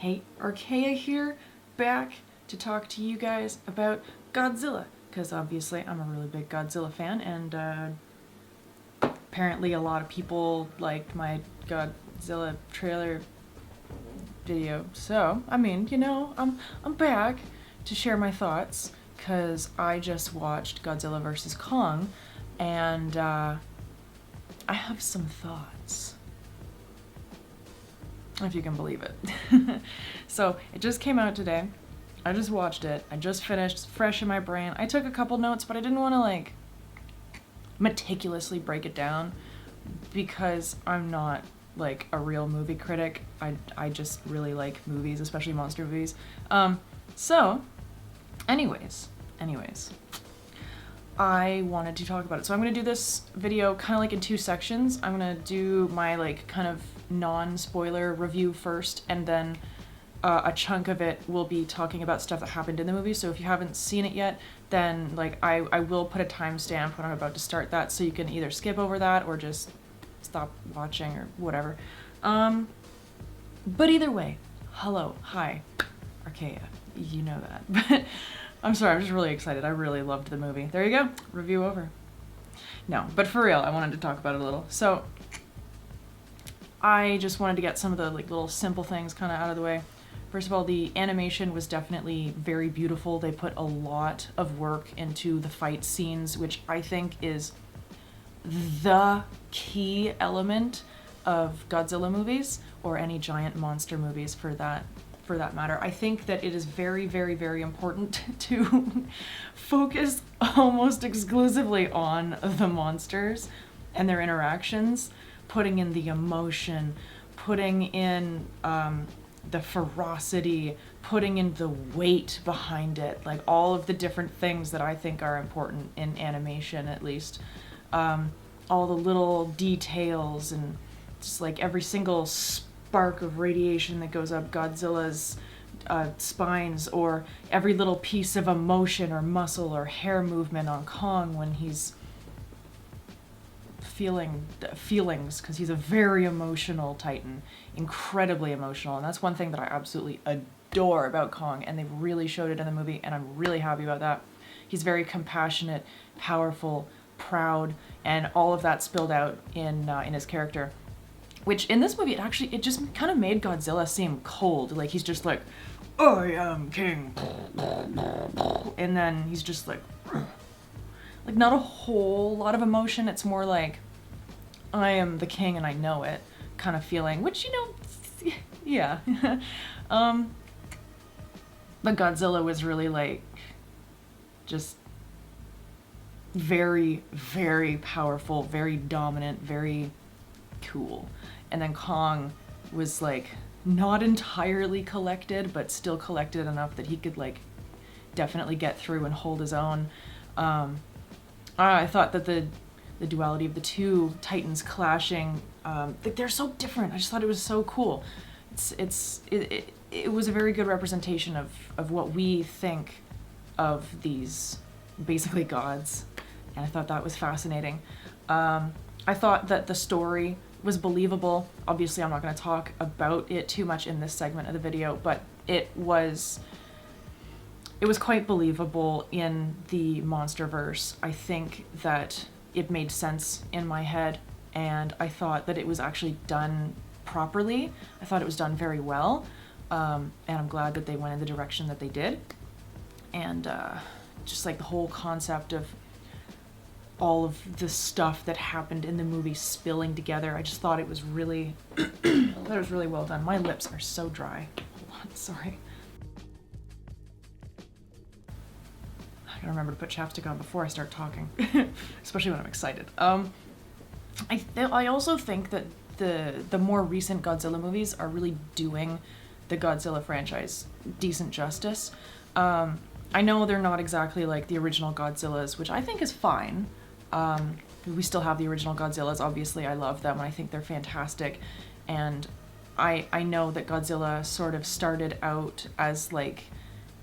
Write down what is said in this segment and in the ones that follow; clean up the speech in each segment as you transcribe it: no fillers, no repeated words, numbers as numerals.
Hey, Archaea here, back to talk to you guys about Godzilla, because obviously I'm a really big Godzilla fan, and apparently a lot of people liked my Godzilla trailer video. So, I mean, I'm back to share my thoughts, because I just watched Godzilla vs. Kong, and I have some thoughts. If you can believe it. So it just came out today. I just watched it. I just finished. It's fresh in my brain. I took a couple notes, but I didn't want to meticulously break it down because I'm not a real movie critic. I just really like movies, especially monster movies. So anyways, I wanted to talk about it. So I'm going to do this video kind of in two sections. I'm going to do my kind of non-spoiler review first, and then a chunk of it will be talking about stuff that happened in the movie. So if you haven't seen it yet, then I will put a timestamp when I'm about to start that, so you can either skip over that or just stop watching or whatever. But either way, hello, hi, Archaea. You know that. But I'm sorry, I'm just really excited. I really loved the movie. There you go. Review over. No, but for real, I wanted to talk about it a little. So I just wanted to get some of the little simple things kind of out of the way. First of all, the animation was definitely very beautiful. They put a lot of work into the fight scenes, which I think is the key element of Godzilla movies, or any giant monster movies for that matter. I think that it is very, very, very important to focus almost exclusively on the monsters and their interactions, putting in the emotion, putting in the ferocity, putting in the weight behind it, all of the different things that I think are important in animation, at least. All the little details and just every single spark of radiation that goes up Godzilla's spines, or every little piece of emotion or muscle or hair movement on Kong when he's feeling feelings, because he's a very emotional titan, incredibly emotional, and that's one thing that I absolutely adore about Kong, and they really showed it in the movie, and I'm really happy about that. He's very compassionate, powerful, proud, and all of that spilled out in his character. Which in this movie, it just kind of made Godzilla seem cold. He's just I am king. And then he's just not a whole lot of emotion. It's more I am the king and I know it kind of feeling, which, yeah. But Godzilla was really just very, very powerful, very dominant, very cool. And then Kong was not entirely collected, but still collected enough that he could definitely get through and hold his own. I thought that the duality of the two titans clashing, they're so different. I just thought it was so cool. It was a very good representation of what we think of these basically gods, and I thought that was fascinating. I thought that the story was believable. Obviously, I'm not going to talk about it too much in this segment of the video, but it was quite believable in the Monsterverse. I think that it made sense in my head, and I thought that it was actually done properly. I thought it was done very well, and I'm glad that they went in the direction that they did. And just the whole concept of all of the stuff that happened in the movie spilling together, I just thought it was really well done. My lips are so dry. Hold on, sorry. I gotta remember to put chapstick on before I start talking, especially when I'm excited. I also think that the more recent Godzilla movies are really doing the Godzilla franchise decent justice. I know they're not exactly like the original Godzillas, which I think is fine. We still have the original Godzillas, obviously. I love them, and I think they're fantastic. And I know that Godzilla sort of started out as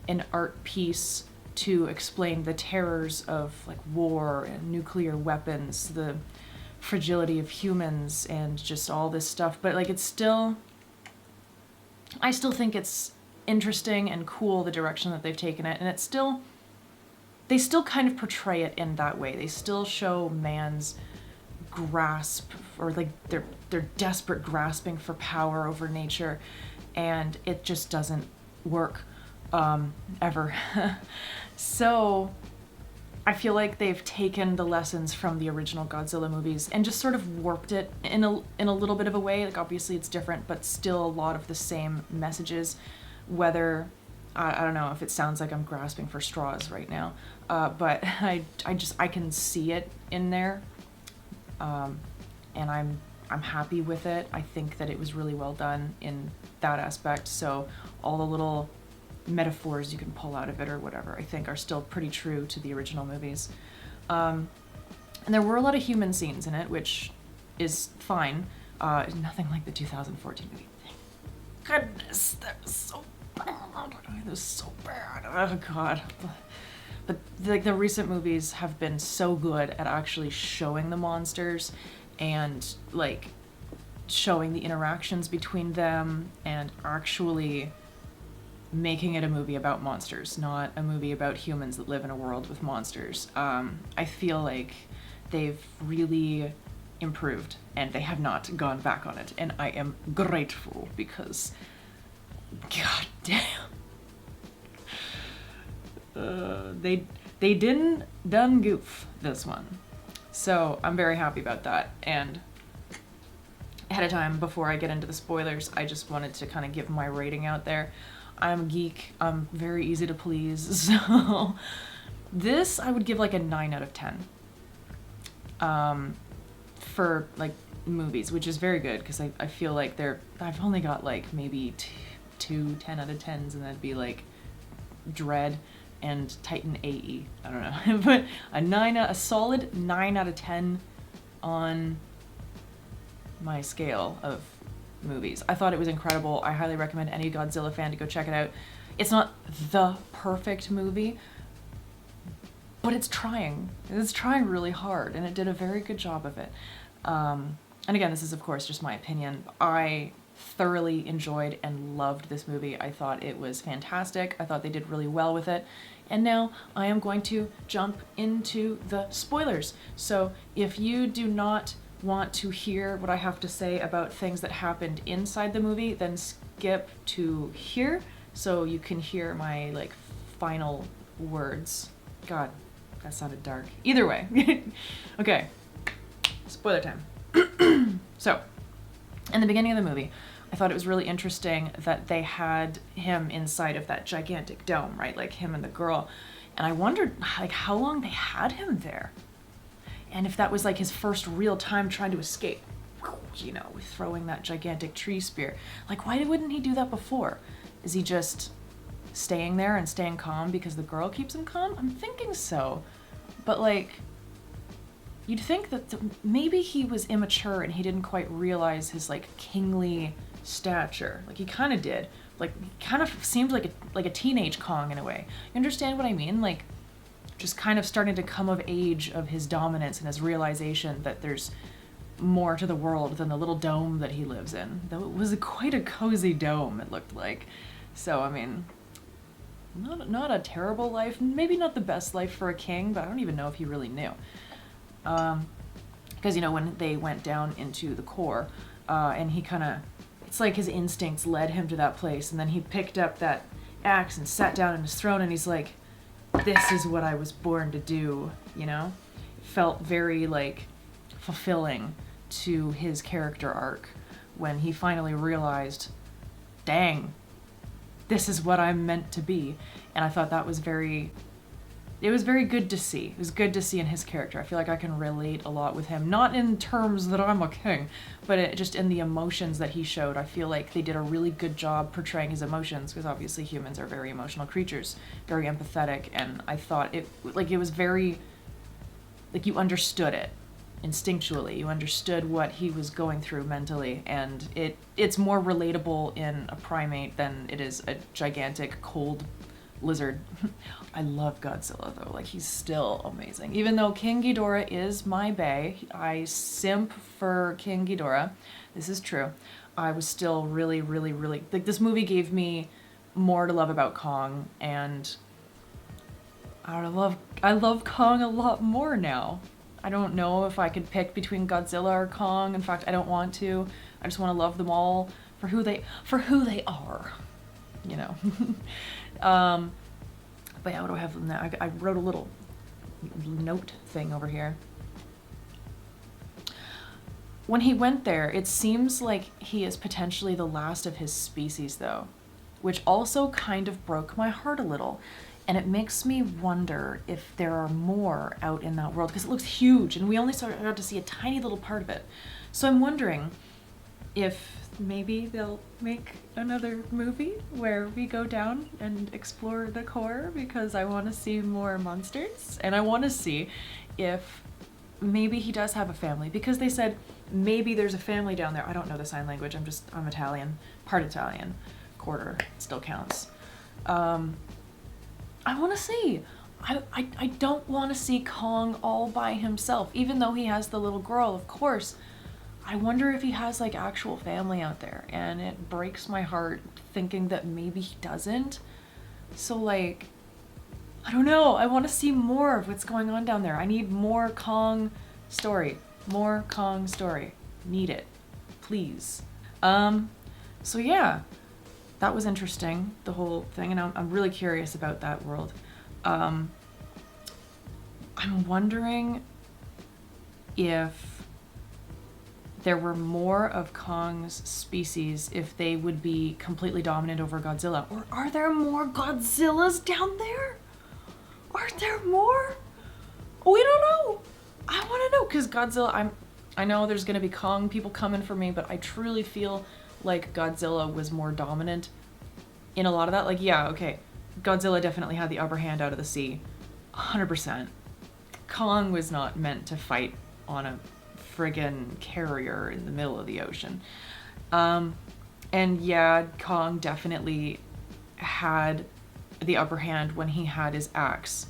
an art piece to explain the terrors of war and nuclear weapons, the fragility of humans, and just all this stuff. But it's still I still think it's interesting and cool the direction that they've taken it, and they still kind of portray it in that way. They still show man's grasp, or like their desperate grasping for power over nature, and it just doesn't work ever. So I feel like they've taken the lessons from the original Godzilla movies and just sort of warped it in a little bit of a way. Like, obviously it's different, but still a lot of the same messages. Whether I don't know if it sounds like I'm grasping for straws right now, but I can see it in there, and I'm happy with it. I think that it was really well done in that aspect. So all the little metaphors you can pull out of it or whatever, I think are still pretty true to the original movies. And there were a lot of human scenes in it, which is fine. Nothing like the 2014 movie. Goodness, that was so bad. It was so bad. Oh god. But like the recent movies have been so good at actually showing the monsters and like showing the interactions between them and actually making it a movie about monsters, not a movie about humans that live in a world with monsters. I feel like they've really improved and they have not gone back on it, and I am grateful because god damn, they didn't done goof this one. So I'm very happy about that. And ahead of time, before I get into the spoilers, I just wanted to kind of give my rating out there. I'm a geek. I'm very easy to please. So this I would give like a 9 out of 10 for like movies, which is very good because I feel like I've only got like maybe two 10 out of 10s, and that'd be like Dread and Titan AE. I don't know. But a solid 9 out of 10 on my scale of movies. I thought it was incredible. I highly recommend any Godzilla fan to go check it out. It's not the perfect movie, but it's trying. It's trying really hard, and it did a very good job of it. And again, this is of course just my opinion. I thoroughly enjoyed and loved this movie. I thought it was fantastic. I thought they did really well with it. And now I am going to jump into the spoilers. So if you do not want to hear what I have to say about things that happened inside the movie, then skip to here so you can hear my like final words. God, that sounded dark. Either way. Okay, spoiler time. So, in the beginning of the movie, I thought it was really interesting that they had him inside of that gigantic dome, right? Like him and the girl. And I wondered like how long they had him there. And if that was like his first real time trying to escape, you know, with throwing that gigantic tree spear. Like, why wouldn't he do that before? Is he just staying there and staying calm because the girl keeps him calm? I'm thinking so. But like, you'd think that maybe he was immature and he didn't quite realize his like kingly stature. Like he kind of did. Like he kind of seemed like a teenage Kong in a way. You understand what I mean? Like just kind of starting to come of age of his dominance and his realization that there's more to the world than the little dome that he lives in. Though it was quite a cozy dome, it looked like. So, I mean, not a terrible life. Maybe not the best life for a king, but I don't even know if he really knew. Because, you know, when they went down into the core, and he kind of, it's like his instincts led him to that place, and then he picked up that axe and sat down in his throne, and he's like, this is what I was born to do, you know? It felt very, like, fulfilling to his character arc when he finally realized, dang, this is what I'm meant to be. And I thought that was it was very good to see. It was good to see in his character. I feel like I can relate a lot with him. Not in terms that I'm a king, but just in the emotions that he showed. I feel like they did a really good job portraying his emotions, because obviously humans are very emotional creatures, very empathetic, and I thought it was very, like, you understood it instinctually. You understood what he was going through mentally, and it's more relatable in a primate than it is a gigantic cold lizard. I love Godzilla though, like he's still amazing. Even though King Ghidorah is my bae, I simp for King Ghidorah. This is true. I was still really, really, really, like, this movie gave me more to love about Kong, and I love Kong a lot more now. I don't know if I could pick between Godzilla or Kong. In fact, I don't want to. I just want to love them all for who they are, you know. But yeah, what do I have from that? I wrote a little note thing over here. When he went there, it seems like he is potentially the last of his species, though, which also kind of broke my heart a little. And it makes me wonder if there are more out in that world, because it looks huge, and we only got to see a tiny little part of it. So I'm wondering if maybe they'll make another movie where we go down and explore the core, because I want to see more monsters, and I want to see if maybe he does have a family, because they said maybe there's a family down there. I don't know the sign language. I'm Italian, part Italian, quarter still counts. I want to see. I don't want to see Kong all by himself, even though he has the little girl, of course. I wonder if he has like actual family out there, and it breaks my heart thinking that maybe he doesn't. So like, I don't know. I want to see more of what's going on down there. I need more Kong story. More Kong story. Need it. Please. So yeah. That was interesting, the whole thing, and I'm really curious about that world. I'm wondering if there were more of Kong's species, if they would be completely dominant over Godzilla. Or are there more Godzillas down there? Are there more? We don't know. I want to know, because Godzilla, I know there's going to be Kong people coming for me, but I truly feel like Godzilla was more dominant in a lot of that. Like, yeah, okay, Godzilla definitely had the upper hand out of the sea, 100%. Kong was not meant to fight on a friggin' carrier in the middle of the ocean. And yeah, Kong definitely had the upper hand when he had his axe,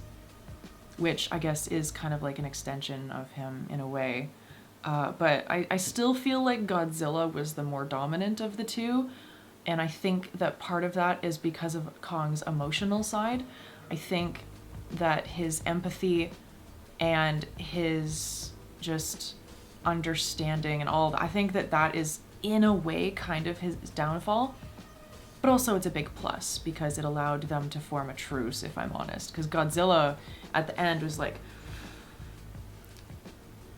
which I guess is kind of like an extension of him in a way. But I still feel like Godzilla was the more dominant of the two, and I think that part of that is because of Kong's emotional side. I think that his empathy and his just understanding and all that, I think that that is in a way kind of his downfall, but also it's a big plus because it allowed them to form a truce, if I'm honest, because Godzilla at the end was like,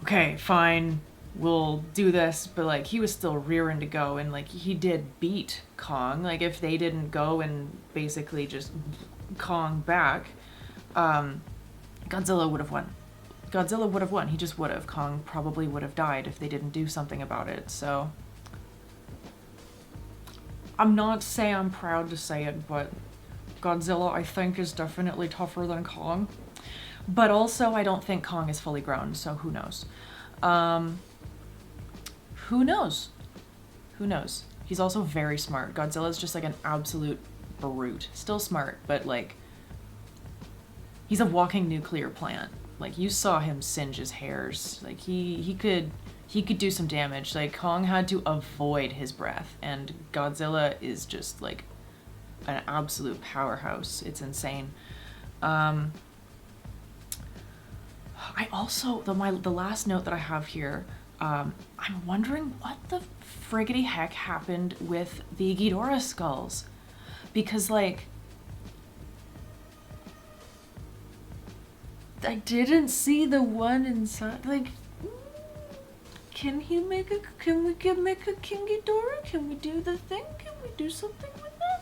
okay, fine, we'll do this, but like he was still rearing to go, and like he did beat Kong. Like if they didn't go and basically just Kong back, Godzilla would have won. Godzilla would have won. He just would have. Kong probably would have died if they didn't do something about it. So I'm not saying I'm proud to say it, but Godzilla I think is definitely tougher than Kong. But also I don't think Kong is fully grown, so who knows? Who knows? Who knows? He's also very smart. Godzilla's just like an absolute brute. Still smart, but like he's a walking nuclear plant. Like you saw him singe his hairs. Like he could do some damage. Like Kong had to avoid his breath, and Godzilla is just like an absolute powerhouse. It's insane. I also the last note that I have here. I'm wondering what the friggity heck happened with the Ghidorah skulls, because like I didn't see the one inside. Like, can we make a King Ghidorah? Can we do the thing? Can we do something with that?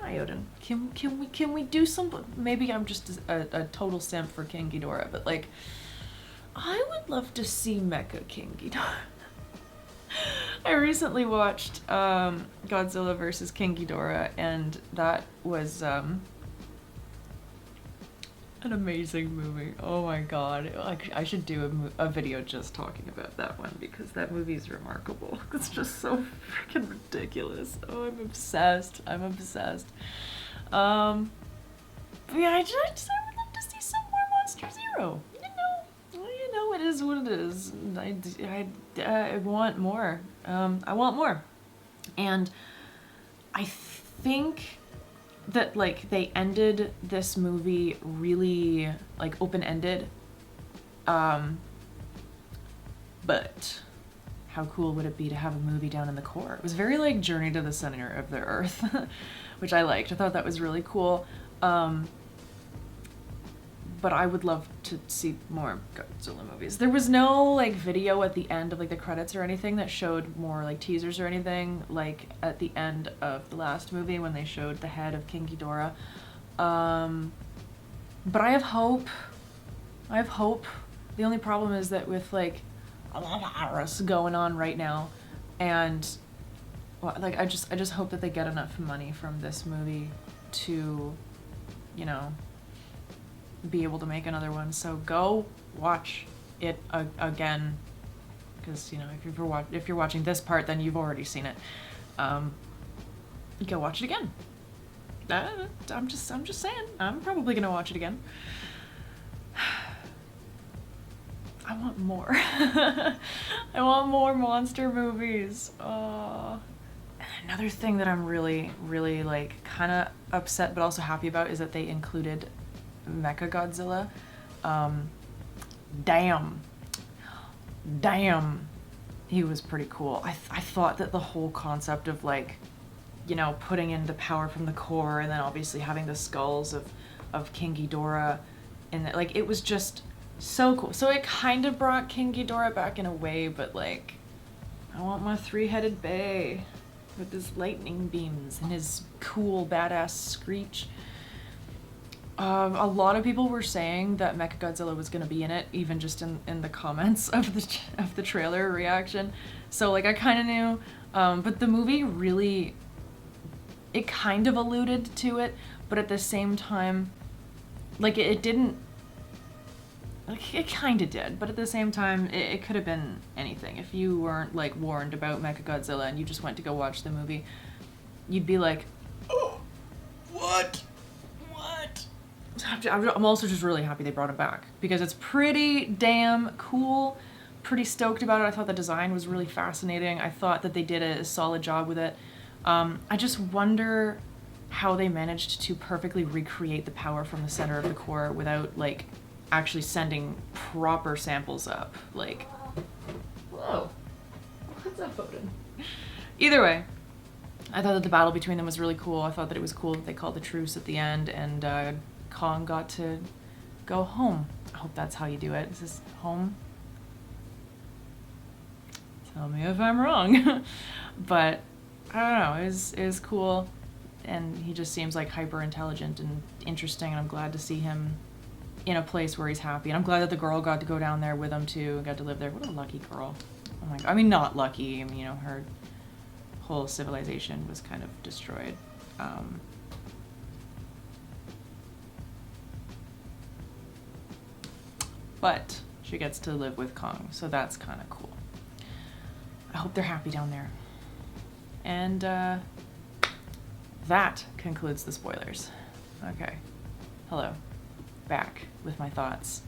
Iodine. Can we do something? Maybe I'm just a total simp for King Ghidorah, but like, I would love to see Mecha King Ghidorah. I recently watched Godzilla vs. King Ghidorah, and that was an amazing movie. Oh my god. I should do a video just talking about that one, because that movie is remarkable. It's just so freaking ridiculous. Oh, I'm obsessed. But yeah, I would love to see some more Monster Zero. You know, it is what it is. I want more. I want more. And I think that, like, they ended this movie really, like, open-ended. But how cool would it be to have a movie down in the core? It was very, like, Journey to the Center of the Earth, which I liked. I thought that was really cool. But I would love to see more Godzilla movies. There was no, like, video at the end of, like, the credits or anything that showed more, like, teasers or anything, like, at the end of the last movie when they showed the head of King Ghidorah. But I have hope. I have hope. The only problem is that with, like, a lot of virus going on right now, and, well, like, I just hope that they get enough money from this movie to, you know, be able to make another one. So go watch it again, because, you know, if you're watching this part, then you've already seen it. Go watch it again. I'm just saying, I'm probably gonna watch it again. I want more. I want more monster movies. Another thing that I'm really, really, like, kind of upset but also happy about is that they included Mechagodzilla. Damn, he was pretty cool. I thought that the whole concept of, like, you know, putting in the power from the core and then obviously having the skulls of King Ghidorah, and, like, it was just so cool. So it kind of brought King Ghidorah back in a way, but, like, I want my three-headed bay with his lightning beams and his cool badass screech. A lot of people were saying that Mechagodzilla was going to be in it, even just in the comments of the trailer reaction. So, like, I kind of knew, but the movie really, it kind of alluded to it, but at the same time, like, it didn't, like, it kind of did, but at the same time, it could have been anything. If you weren't, like, warned about Mechagodzilla and you just went to go watch the movie, you'd be like, oh, what? I'm also just really happy they brought him back, because it's pretty damn cool. Pretty stoked about it. I thought the design was really fascinating. I thought that they did a solid job with it. I just wonder how they managed to perfectly recreate the power from the center of the core without, like, actually sending proper samples up. Like, whoa, what's up, Odin? Either way, I thought that the battle between them was really cool. I thought that it was cool that they called the truce at the end, and Kong got to go home. I hope that's how you do it. Is this home? Tell me if I'm wrong. But I don't know, it was cool, and he just seems like hyper intelligent and interesting, and I'm glad to see him in a place where he's happy. And I'm glad that the girl got to go down there with him too and got to live there. What a lucky girl. Oh my god. I mean, not lucky. I mean, you know, her whole civilization was kind of destroyed. But she gets to live with Kong, so that's kind of cool. I hope they're happy down there. And that concludes the spoilers. Okay. Hello. Back with my thoughts.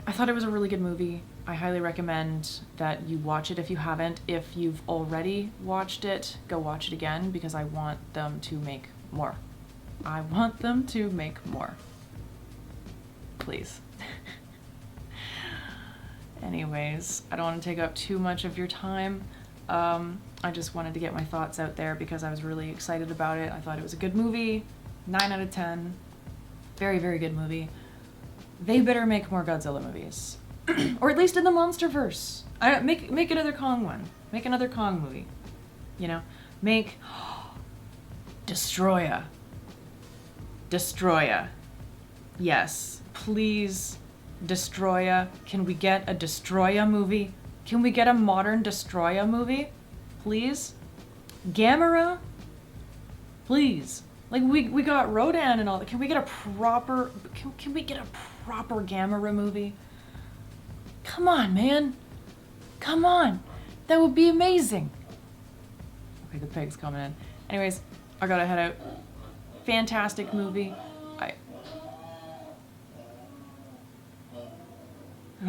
I thought it was a really good movie. I highly recommend that you watch it if you haven't. If you've already watched it, go watch it again, because I want them to make more. I want them to make more. Please. Anyways, I don't want to take up too much of your time. I just wanted to get my thoughts out there because I was really excited about it. I thought it was a good movie. 9 out of 10. Very, very good movie. They better make more Godzilla movies. Or at least in the Monsterverse. Make another Kong one. Make another Kong movie. You know? Make Destroya. Yes. Please, Destroya. Can we get a Destroya movie? Can we get a modern Destroya movie? Please? Gamera? Please. Like, we got Rodan and all that. Can we get a proper... Can we get a proper Gamera movie? Come on, man. Come on. That would be amazing. Okay, the pig's coming in. Anyways, I gotta head out. Fantastic movie.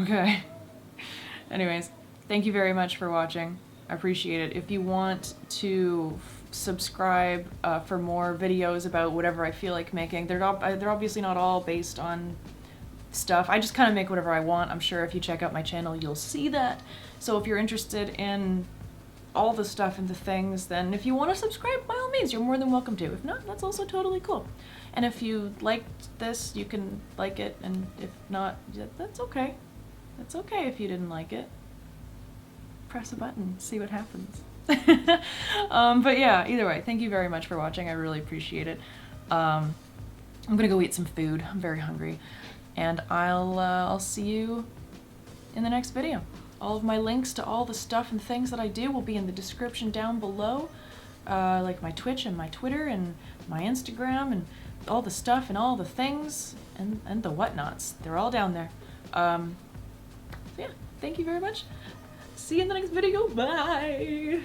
Okay. Anyways, thank you very much for watching. I appreciate it. If you want to subscribe for more videos about whatever I feel like making, they're obviously not all based on stuff. I just kind of make whatever I want. I'm sure if you check out my channel, you'll see that. So if you're interested in all the stuff and the things, then if you want to subscribe, by all means, you're more than welcome to. If not, that's also totally cool. And if you liked this, you can like it, and if not, that's okay. That's okay if you didn't like it. Press a button, see what happens. But yeah, either way, thank you very much for watching. I really appreciate it. I'm gonna go eat some food. I'm very hungry. And I'll see you in the next video. All of my links to all the stuff and things that I do will be in the description down below. Like my Twitch and my Twitter and my Instagram and all the stuff and all the things and the whatnots. They're all down there. So yeah, thank you very much. See you in the next video. Bye!